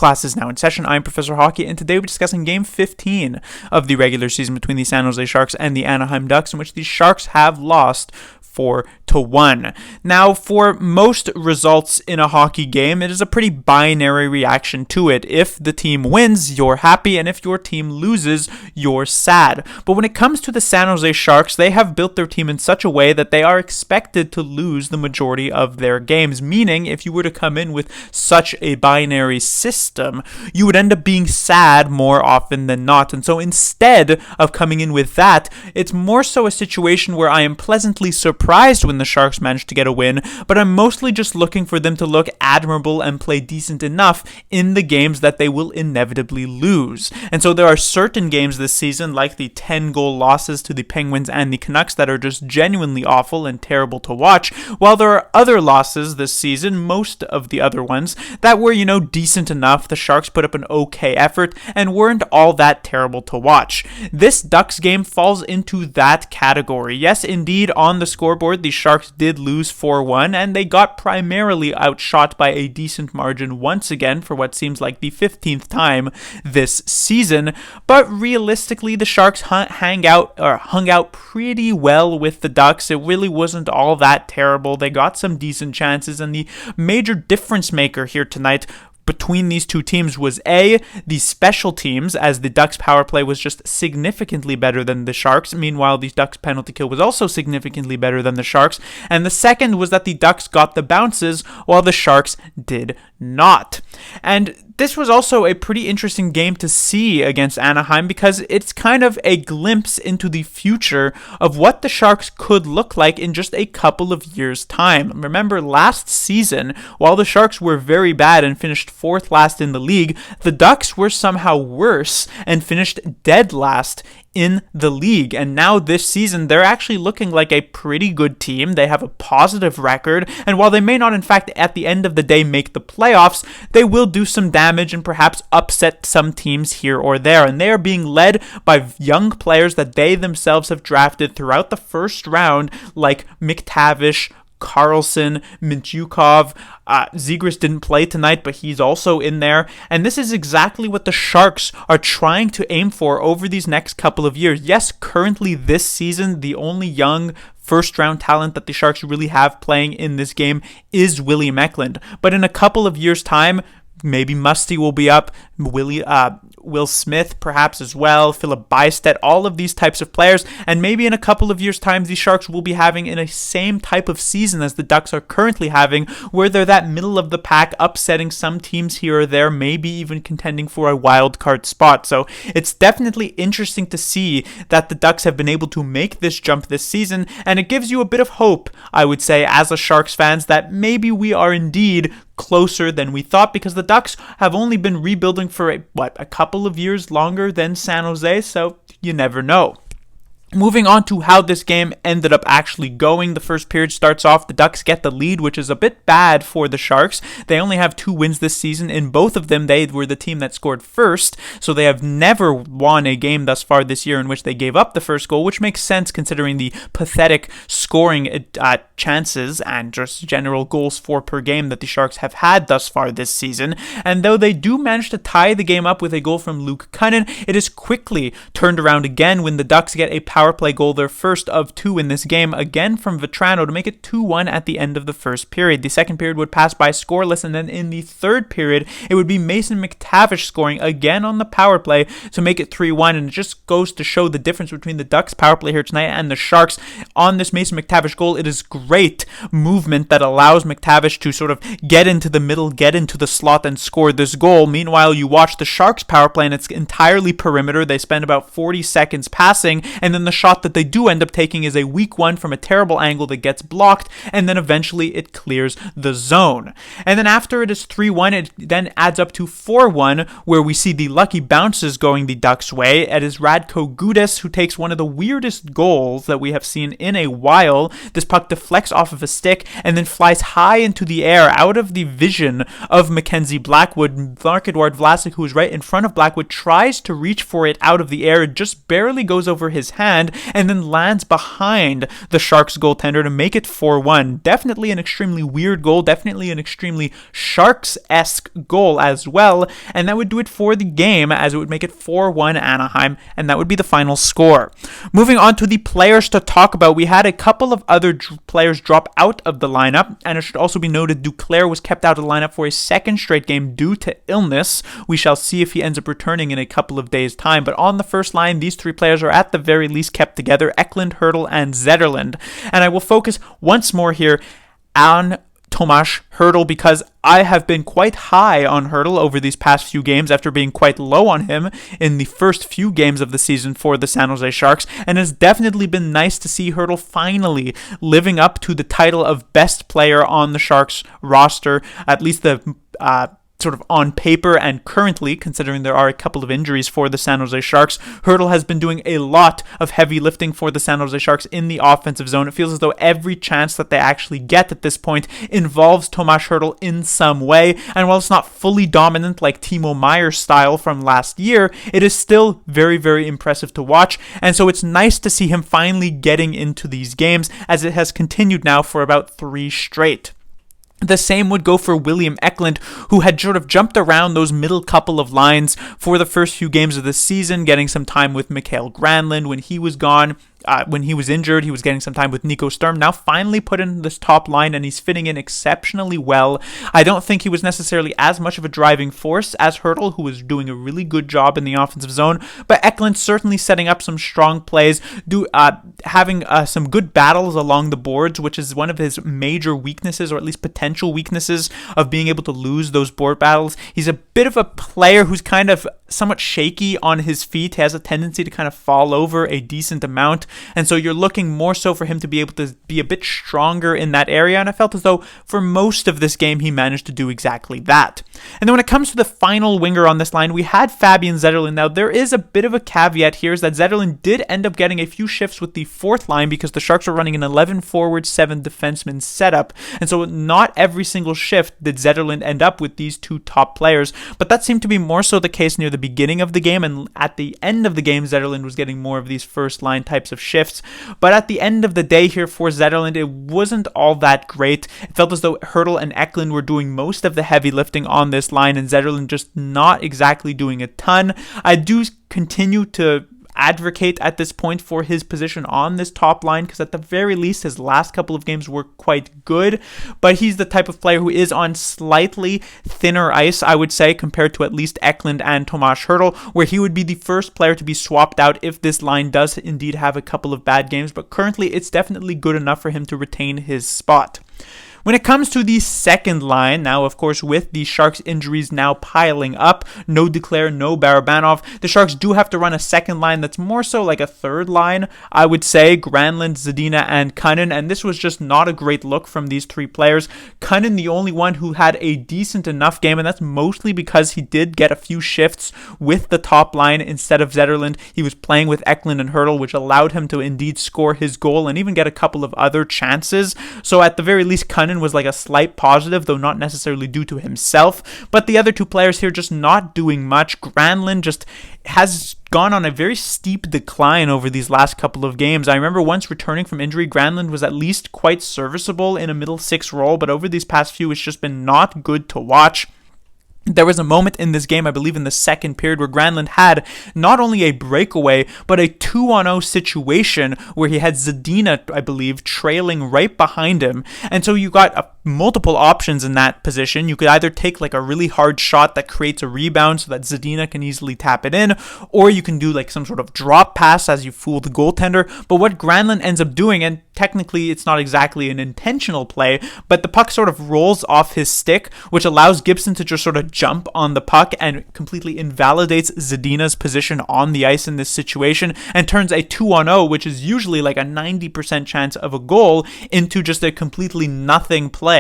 Class is now in session. I'm Professor Hockey, and today we're discussing Game 15 of the regular season between the San Jose Sharks and the Anaheim Ducks, in which the Sharks have lost 4-1. Now, for most results in a hockey game, it is a pretty binary reaction to it. If the team wins, you're happy, and if your team loses, you're sad. But when it comes to the San Jose Sharks, they have built their team in such a way that they are expected to lose the majority of their games, meaning if you were to come in with such a binary system, you would end up being sad more often than not. And so instead of coming in with that, it's more so a situation where I am pleasantly surprised when the Sharks managed to get a win, but I'm mostly just looking for them to look admirable and play decent enough in the games that they will inevitably lose. And so there are certain games this season, like the 10-goal losses to the Penguins and the Canucks, that are just genuinely awful and terrible to watch, while there are other losses this season, most of the other ones, that were, decent enough. The Sharks put up an okay effort and weren't all that terrible to watch. This Ducks game falls into that category. Yes, indeed, on the scoreboard, the Sharks did lose 4-1, and they got primarily outshot by a decent margin once again for what seems like the 15th time this season. But realistically, the Sharks hung out pretty well with the Ducks. It really wasn't all that terrible. They got some decent chances, and the major difference maker here tonight between these two teams was the special teams, as the Ducks power play was just significantly better than the Sharks. Meanwhile, the Ducks penalty kill was also significantly better than the Sharks. And the second was that the Ducks got the bounces while the Sharks did not. And this was also a pretty interesting game to see against Anaheim, because it's kind of a glimpse into the future of what the Sharks could look like in just a couple of years' time. Remember, last season, while the Sharks were very bad and finished fourth last in the league, the Ducks were somehow worse and finished dead last in the league. And now this season, they're actually looking like a pretty good team. They have a positive record, and while they may not in fact at the end of the day make the playoffs, they will do some damage and perhaps upset some teams here or there. And they are being led by young players that they themselves have drafted throughout the first round, like McTavish, Carlson, Mintyukov. Zegras didn't play tonight, but he's also in there. And this is exactly what the Sharks are trying to aim for over these next couple of years. Yes, currently this season, the only young first-round talent that the Sharks really have playing in this game is Willie Meckland. But in a couple of years' time, maybe Musty will be up, Will Smith perhaps as well, Philip Bystedt, all of these types of players, and maybe in a couple of years' time, the Sharks will be having in a same type of season as the Ducks are currently having, where they're that middle of the pack, upsetting some teams here or there, maybe even contending for a wild card spot. So it's definitely interesting to see that the Ducks have been able to make this jump this season, and it gives you a bit of hope, I would say, as a Sharks fans, that maybe we are indeed closer than we thought, because the Ducks have only been rebuilding for a couple of years longer than San Jose, so you never know. Moving on to how this game ended up actually going. The first period starts off, the Ducks get the lead, which is a bit bad for the Sharks. They only have 2 wins this season. In both of them, they were the team that scored first, so they have never won a game thus far this year in which they gave up the first goal, which makes sense considering the pathetic scoring chances and just general goals for per game that the Sharks have had thus far this season. And though they do manage to tie the game up with a goal from Luke Cunnin, it is quickly turned around again when the Ducks get a power play goal, their first of 2 in this game, again from Vetrano, to make it 2-1 at the end of the first period. The second period would pass by scoreless, and then in the third period, it would be Mason McTavish scoring again on the power play to make it 3-1, and it just goes to show the difference between the Ducks power play here tonight and the Sharks. On this Mason McTavish goal, it is great movement that allows McTavish to sort of get into the middle, get into the slot, and score this goal. Meanwhile, you watch the Sharks power play, and it's entirely perimeter. They spend about 40 seconds passing, and then the shot that they do end up taking is a weak one from a terrible angle that gets blocked, and then eventually it clears the zone. And then after it is 3-1, it then adds up to 4-1, where we see the lucky bounces going the Ducks' way. It is Radko Gudas who takes one of the weirdest goals that we have seen in a while. This puck deflects off of a stick and then flies high into the air out of the vision of Mackenzie Blackwood. Marc-Edouard Vlasic, who is right in front of Blackwood, tries to reach for it out of the air. It just barely goes over his hand, hand, and then lands behind the Sharks goaltender to make it 4-1. Definitely an extremely weird goal, definitely an extremely Sharks-esque goal as well, and that would do it for the game, as it would make it 4-1 Anaheim, and that would be the final score. Moving on to the players to talk about, we had a couple of other players drop out of the lineup, and it should also be noted Duclair was kept out of the lineup for a second straight game due to illness. We shall see if he ends up returning in a couple of days' time, but on the first line, these three players are at the very least kept together: Eklund, Hertl, and Zetterlund. And I will focus once more here on Tomas Hertl, because I have been quite high on Hertl over these past few games after being quite low on him in the first few games of the season for the San Jose Sharks, and it's definitely been nice to see Hertl finally living up to the title of best player on the Sharks roster, at least the sort of on paper and currently, considering there are a couple of injuries for the San Jose Sharks. Hertl has been doing a lot of heavy lifting for the San Jose Sharks in the offensive zone. It feels as though every chance that they actually get at this point involves Tomas Hertl in some way, and while it's not fully dominant like Timo Meier's style from last year, it is still very, very impressive to watch, and so it's nice to see him finally getting into these games, as it has continued now for about 3 straight. The same would go for William Eklund, who had sort of jumped around those middle couple of lines for the first few games of the season, getting some time with Mikael Granlund when he was gone. When he was injured, he was getting some time with Nico Sturm. Now finally put in this top line, and he's fitting in exceptionally well. I don't think he was necessarily as much of a driving force as Hertl, who was doing a really good job in the offensive zone, but Eklund certainly setting up some strong plays, having some good battles along the boards, which is one of his major weaknesses, or at least potential weaknesses, of being able to lose those board battles. He's a bit of a player who's kind of somewhat shaky on his feet. He has a tendency to kind of fall over a decent amount, and so you're looking more so for him to be able to be a bit stronger in that area, and I felt as though for most of this game he managed to do exactly that. And then when it comes to the final winger on this line, we had Fabian Zetterlund. Now there is a bit of a caveat here, is that Zetterlund did end up getting a few shifts with the fourth line because the Sharks are running an 11 forward, 7 defenseman setup, and so not every single shift did Zetterlund end up with these two top players, but that seemed to be more so the case near the beginning of the game, and at the end of the game Zetterlund was getting more of these first line types of shifts. But at the end of the day here for Zetterlund, it wasn't all that great. It felt as though Hertl and Eklund were doing most of the heavy lifting on this line, and Zetterlund just not exactly doing a ton. I do continue to advocate at this point for his position on this top line, because at the very least his last couple of games were quite good, but he's the type of player who is on slightly thinner ice, I would say, compared to at least Eklund and Tomas Hertl, where he would be the first player to be swapped out if this line does indeed have a couple of bad games, but currently it's definitely good enough for him to retain his spot. When it comes to the second line, now of course with the Sharks injuries now piling up, no Duclair, no Barabanov, the Sharks do have to run a second line that's more so like a third line, I would say. Granlund, Zadina, and Cunnin, and this was just not a great look from these three players. Cunnin, the only one who had a decent enough game, and that's mostly because he did get a few shifts with the top line instead of Zetterlund. He was playing with Eklund and Hertl, which allowed him to indeed score his goal and even get a couple of other chances. So at the very least, Cunnin was like a slight positive, though not necessarily due to himself, but the other two players here just not doing much. Granlund just has gone on a very steep decline over these last couple of games. I remember once returning from injury, Granlund was at least quite serviceable in a middle six role, but over these past few, it's just been not good to watch. There was a moment in this game, I believe in the second period, where Granlund had not only a breakaway, but a 2-on-0 situation where he had Zadina, I believe, trailing right behind him. And so you got multiple options in that position. You could either take like a really hard shot that creates a rebound so that Zadina can easily tap it in, or you can do like some sort of drop pass as you fool the goaltender. But what Granlund ends up doing, and technically it's not exactly an intentional play, but the puck sort of rolls off his stick, which allows Gibson to just sort of jump on the puck and completely invalidates Zadina's position on the ice in this situation, and turns a 2-on-0, which is usually like a 90% chance of a goal, into just a completely nothing play.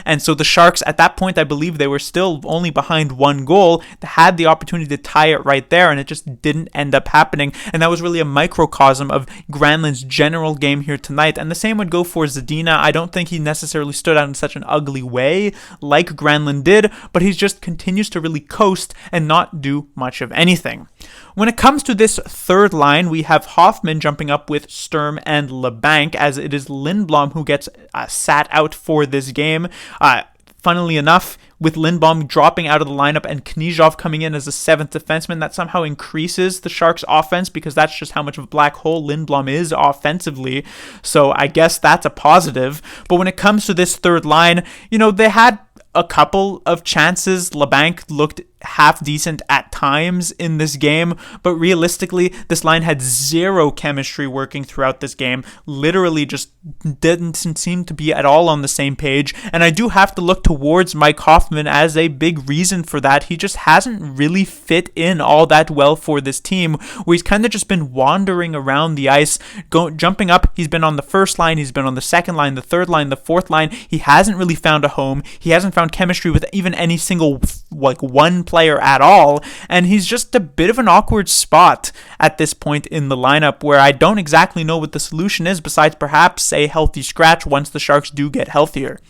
And so the Sharks at that point, I believe they were still only behind 1 goal, had the opportunity to tie it right there, and it just didn't end up happening. And that was really a microcosm of Granlund's general game here tonight. And and the same would go for Zadina. I don't think he necessarily stood out in such an ugly way like Granlund did, but he just continues to really coast and not do much of anything. When it comes to this third line, we have Hoffman jumping up with Sturm and LeBanc, as it is Lindblom who gets sat out for this game. Funnily enough, with Lindblom dropping out of the lineup and Knyzhov coming in as a seventh defenseman, that somehow increases the Sharks' offense, because that's just how much of a black hole Lindblom is offensively. So I guess that's a positive. But when it comes to this third line, they had a couple of chances. LeBanc looked half decent at times in this game, but realistically, this line had zero chemistry working throughout this game. Literally just didn't seem to be at all on the same page, and I do have to look towards Mike Hoffman as a big reason for that. He just hasn't really fit in all that well for this team, where he's kind of just been wandering around the ice, jumping up. He's been on the first line, he's been on the second line, the third line, the fourth line. He hasn't really found a home. He hasn't found chemistry with even any single one player at all, and he's just a bit of an awkward spot at this point in the lineup, where I don't exactly know what the solution is, besides perhaps a healthy scratch once the Sharks do get healthier.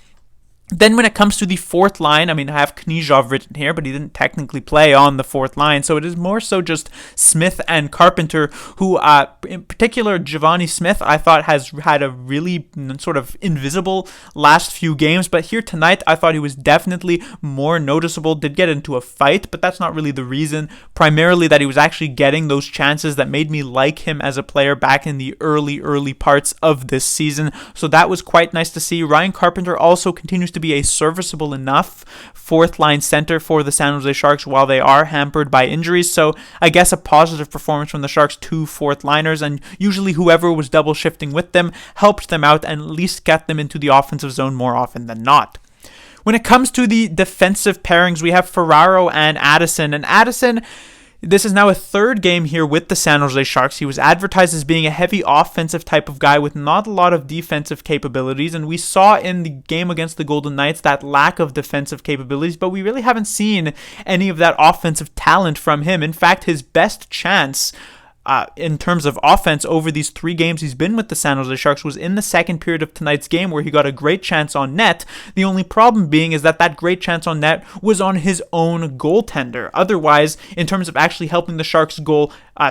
Then when it comes to the fourth line, I have Knyzhov written here, but he didn't technically play on the fourth line, so it is more so just Smith and Carpenter, who, in particular, Giovanni Smith, I thought has had a really sort of invisible last few games, but here tonight, I thought he was definitely more noticeable, did get into a fight, but that's not really the reason, primarily that he was actually getting those chances that made me like him as a player back in the early parts of this season, so that was quite nice to see. Ryan Carpenter also continues to be a serviceable enough fourth line center for the San Jose Sharks while they are hampered by injuries, so I guess a positive performance from the Sharks' two fourth liners, and usually whoever was double shifting with them helped them out and at least get them into the offensive zone more often than not. When it comes to the defensive pairings, we have Ferraro and Addison, this is now a third game here with the San Jose Sharks. He was advertised as being a heavy offensive type of guy with not a lot of defensive capabilities, and we saw in the game against the Golden Knights that lack of defensive capabilities, but we really haven't seen any of that offensive talent from him. In fact, his best chance in terms of offense over these 3 games he's been with the San Jose Sharks was in the second period of tonight's game, where he got a great chance on net. The only problem being is that great chance on net was on his own goaltender. Otherwise, in terms of actually helping the Sharks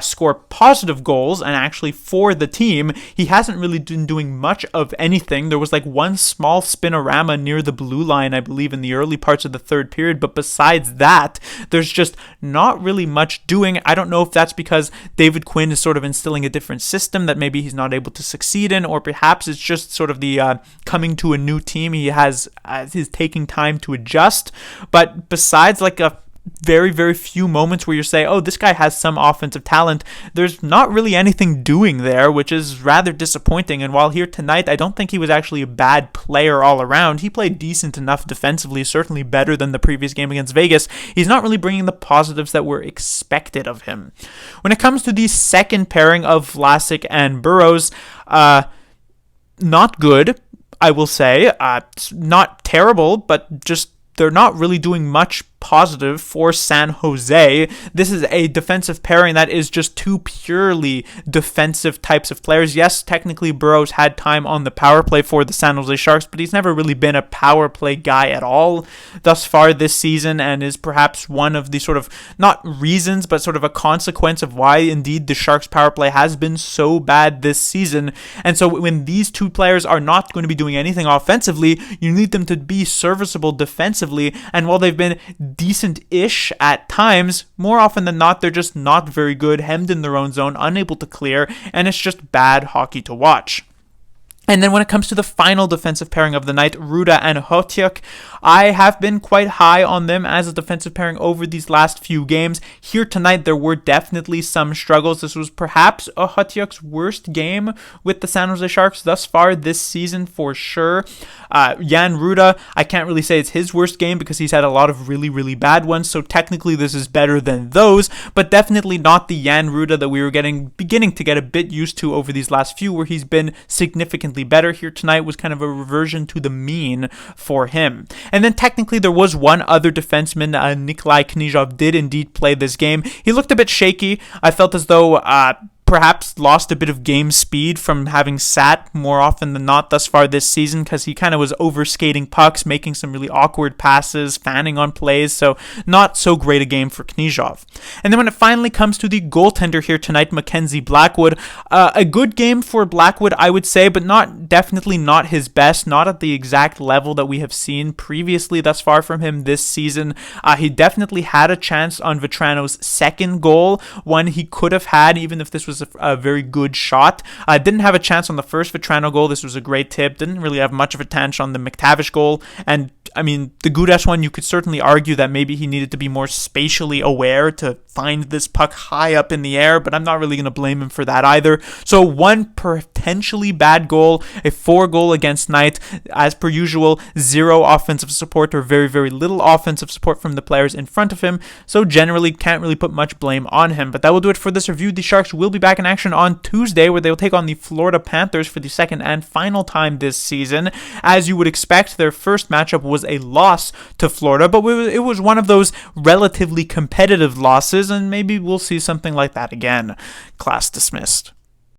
score positive goals and actually for the team, he hasn't really been doing much of anything. There was one small spinorama near the blue line, I believe, in the early parts of the third period, but besides that, there's just not really much doing. I don't know if that's because David Quinn is sort of instilling a different system that maybe he's not able to succeed in, or perhaps it's just sort of the coming to a new team. He's taking time to adjust, but besides a very, very few moments where you say, oh, this guy has some offensive talent, there's not really anything doing there, which is rather disappointing. And while here tonight, I don't think he was actually a bad player all around. He played decent enough defensively, certainly better than the previous game against Vegas. He's not really bringing the positives that were expected of him. When it comes to the second pairing of Vlasic and Burrows, not good, I will say. Not terrible, but just they're not really doing much positive for San Jose. This is a defensive pairing that is just two purely defensive types of players. Yes, technically Burrows had time on the power play for the San Jose Sharks, but he's never really been a power play guy at all thus far this season, and is perhaps one of the sort of, not reasons, but sort of a consequence of why indeed the Sharks power play has been so bad this season. And so when these two players are not going to be doing anything offensively, you need them to be serviceable defensively, and while they've been decent-ish at times, more often than not, they're just not very good, hemmed in their own zone, unable to clear, and it's just bad hockey to watch. And then when it comes to the final defensive pairing of the night, Ruda and Hotiuk, I have been quite high on them as a defensive pairing over these last few games. Here tonight, there were definitely some struggles. This was perhaps Hotiuk's worst game with the San Jose Sharks thus far this season for sure. Jan Ruda, I can't really say it's his worst game because he's had a lot of really, really bad ones, so technically this is better than those, but definitely not the Jan Ruda that we were beginning to get a bit used to over these last few, where he's been significantly better. Here tonight was kind of a reversion to the mean for him. And then technically there was one other defenseman, Nikolai Knyzhov did indeed play this game. He looked a bit shaky. I felt as though perhaps lost a bit of game speed from having sat more often than not thus far this season, because he kind of was overskating pucks, making some really awkward passes, fanning on plays, so not so great a game for Knyzhov. And then when it finally comes to the goaltender here tonight, Mackenzie Blackwood, a good game for Blackwood, I would say, but definitely not his best, not at the exact level that we have seen previously thus far from him this season. He definitely had a chance on Vetrano's second goal, one he could have had even if this was a very good shot. Didn't have a chance on the first Vetrano goal. This was a great tip. Didn't really have much of a chance on the McTavish goal. And I mean, the Gudas one, you could certainly argue that maybe he needed to be more spatially aware to find this puck high up in the air, but I'm not really going to blame him for that either. So one potentially bad goal, a 4-goal against night. As per usual, 0 offensive support, or very, very little offensive support from the players in front of him. So generally can't really put much blame on him. But that will do it for this review. The Sharks will be back in action on Tuesday, where they will take on the Florida Panthers for the second and final time this season. As you would expect, their first matchup was a loss to Florida, but it was one of those relatively competitive losses, and maybe we'll see something like that again. Class dismissed.